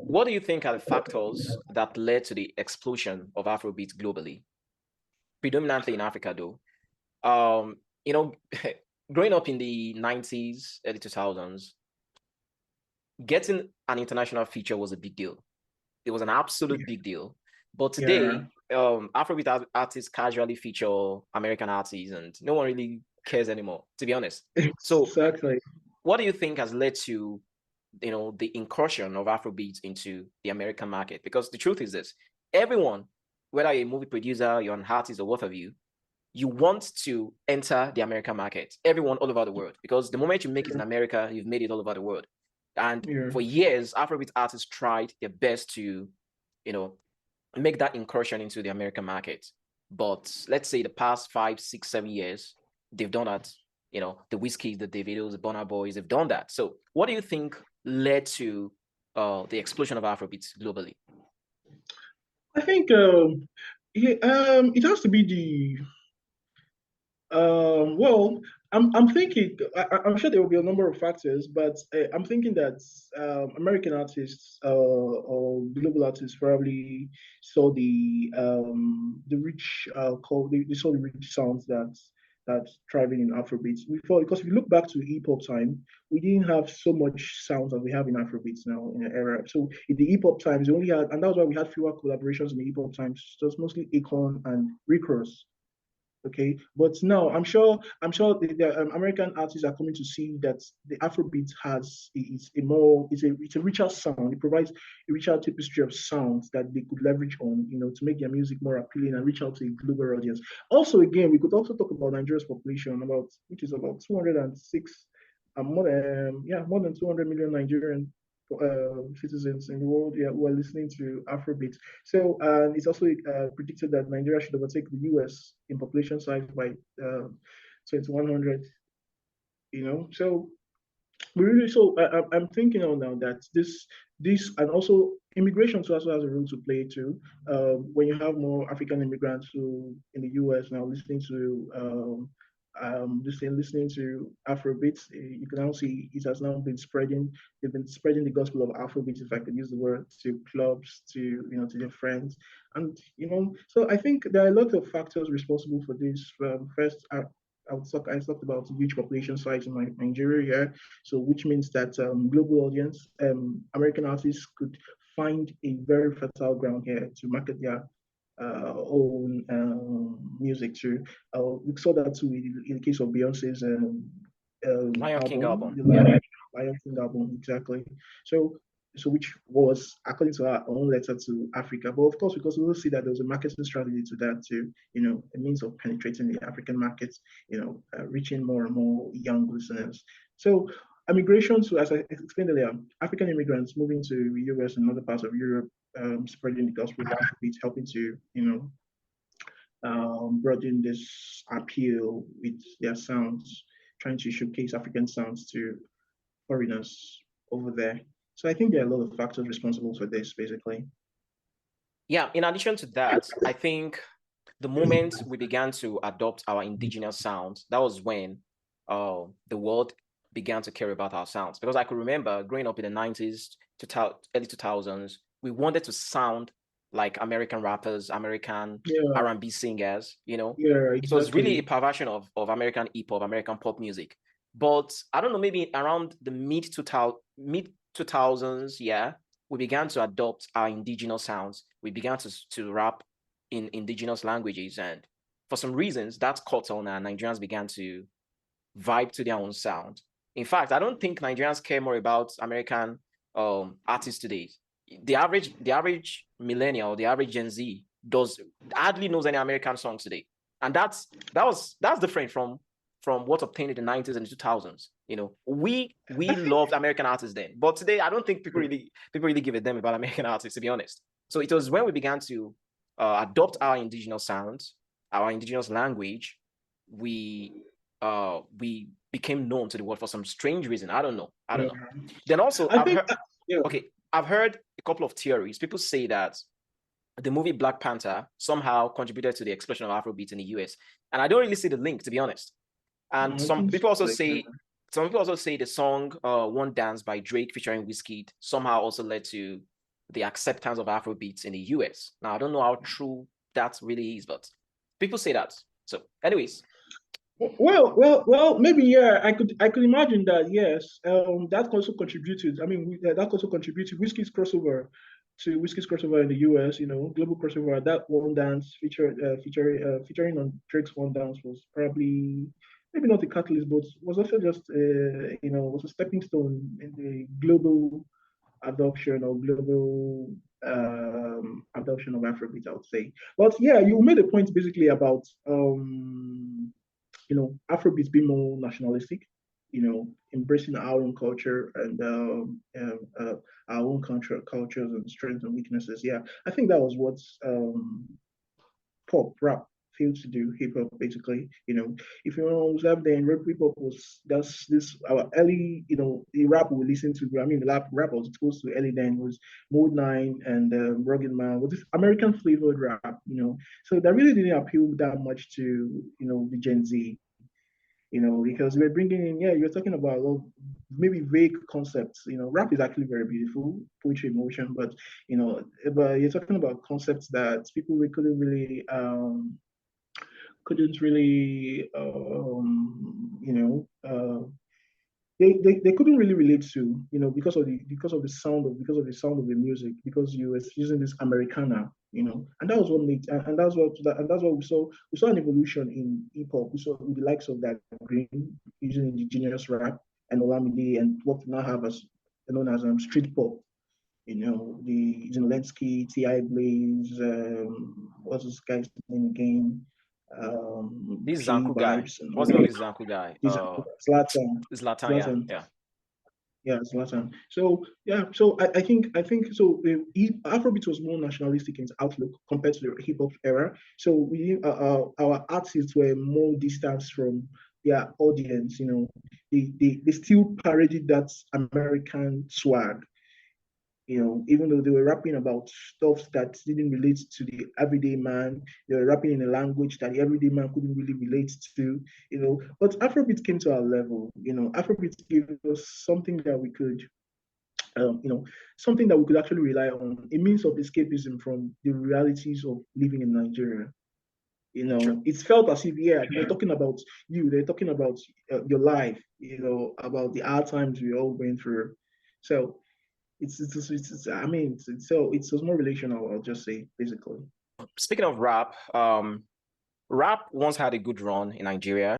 what do you think are the factors that led to the explosion of Afrobeat globally, predominantly in Africa, though? Um, you know, growing up in the 90s, early 2000s, getting an international feature was a big deal. It was an absolute big deal. But Yeah, today, Afrobeat artists casually feature American artists, and no one really cares anymore, to be honest. So, exactly. what do you think has led to, the incursion of Afrobeat into the American market? Because the truth is this: everyone, whether you're a movie producer, you're an artist, or what have you, you want to enter the American market. Everyone all over the world, because the moment you make it in America, you've made it all over the world. And Yeah. for years, Afrobeat artists tried their best to, you know, make that incursion into the American market. But let's say the past 5, 6, 7 years, they've done that. The Whiskey, the Davidos, the Burna Boys, they've done that. So what do you think led to the explosion of Afrobeat globally? I think yeah, it has to be the well, I'm thinking I'm sure there will be a number of factors, but I'm thinking that American artists or global artists probably saw the rich they saw the rich sounds that's thriving in Afrobeats before, because if you look back to hip hop time, we didn't have so much sounds that we have in Afrobeats now in the era. So in the hip hop times, we only had, and that was why we had fewer collaborations in the hip hop times. So it's mostly Akon and Rick Ross. Okay, but now I'm sure the American artists are coming to see that the Afrobeat has it's a richer sound. It provides a richer tapestry of sounds that they could leverage on, to make their music more appealing and reach out to a global audience. Also, again, we could also talk about Nigeria's population, which is about 206, more than 200 million Nigerian citizens in the world, yeah, who are listening to Afrobeat. So it's also predicted that Nigeria should overtake the US in population size by 2100. So we really I'm thinking now that this and also immigration too also has a role to play too. When you have more African immigrants who in the US now listening to Afrobeats, you can now see it has now been spreading. They've been spreading the gospel of Afrobeats, if I could use the word, to clubs, to their friends, and So I think there are a lot of factors responsible for this. First, I talked about huge population size in Nigeria here, so which means that global audience, American artists could find a very fertile ground here to market their own music too. We saw that too in the case of Beyonce's Lion King album, album. the Yeah. Lion King album, exactly. So which was, according to our own letter to Africa. But of course, because we will see that there was a marketing strategy to that too, a means of penetrating the African markets, reaching more and more young listeners. So immigration to, as I explained earlier, African immigrants moving to the US and other parts of Europe, spreading the gospel of Afrobeat, helping to, broaden this appeal with their sounds, trying to showcase African sounds to foreigners over there. So I think there are a lot of factors responsible for this, basically. Yeah, in addition to that, I think the moment we began to adopt our indigenous sounds, that was when the world began to care about our sounds. Because I could remember growing up in the 90s to early 2000s, we wanted to sound like American rappers, American Yeah, R&B singers, yeah, It was really a exactly. perversion of American hip hop, American pop music. But I don't know, maybe around the mid 2000s, yeah, we began to adopt our indigenous sounds. We began to rap in indigenous languages, and for some reasons that caught on, and Nigerians began to vibe to their own sound. In fact, I don't think Nigerians care more about American artists today. The average millennial, the average Gen Z does hardly knows any American songs today, and that's different from what obtained in the 90s and the 2000s. We I think, loved American artists then, but today I don't think people really give a damn about American artists, to be honest. So it was when we began to adopt our indigenous sounds, our indigenous language, we became known to the world for some strange reason. I don't know. I don't yeah, know. Then also, I think, yeah, I've heard a couple of theories. People say that the movie Black Panther somehow contributed to the explosion of Afrobeat in the US, and I don't really see the link, to be honest. And I think so, like, some people also say the song "One Dance" by Drake featuring Wizkid somehow also led to the acceptance of Afrobeats in the US. Now, I don't know how true that really is, but people say that. So, anyways. Well. Maybe yeah. I could imagine that. Yes. That also contributed. I mean, that also contributed. Whiskey's crossover in the US. Global crossover. That one dance featuring on Drake's one dance was probably maybe not a catalyst, but was also just was a stepping stone in the global adoption or global adoption of Afrobeat, I would say. But yeah, you made a point basically about Afrobeats being more nationalistic, embracing our own culture and our own cultures and strengths and weaknesses. Yeah, I think that was what pop rap failed to do. Hip hop, basically. If you observe, then hip hop was that's this our early, the rap we listen to. I mean, the rap was exposed to early then was Mode 9 and Rugged Man, was this American flavored rap. So that really didn't appeal that much to the Gen Z, because we're bringing in, yeah, you're talking about maybe vague concepts. Rap is actually very beautiful, poetry, emotion, but you're talking about concepts that people couldn't really, they couldn't really relate to, because of the sound of the music, because you were using this Americana, and that was what made, and that's what we saw an evolution in hip hop. We saw with the likes of that Green using indigenous rap and Olamide, and what we now have as known as street pop. The Zelensky, Ti Blaze, what's this guy's name again? This P Zanku guy. vibes and all What's the name of that. this Zanku guy? This Zlatan, Zlatan, yeah, Zlatan. yeah. Yeah, Zlatan. So yeah, so I think so. Afrobeat was more nationalistic in its outlook compared to the hip hop era. So our artists were more distanced from their audience. They still paraded that American swag. Even though they were rapping about stuff that didn't relate to the everyday man, they were rapping in a language that the everyday man couldn't really relate to. But Afrobeat came to our level. Afrobeat gave us something that we could, something that we could actually rely on, a means of escapism from the realities of living in Nigeria. True. It's felt as if, yeah, they're talking about you, they're talking about your life, about the hard times we're all going through. So I mean, so it was more relational, I'll just say, basically. Speaking of rap, rap once had a good run in Nigeria.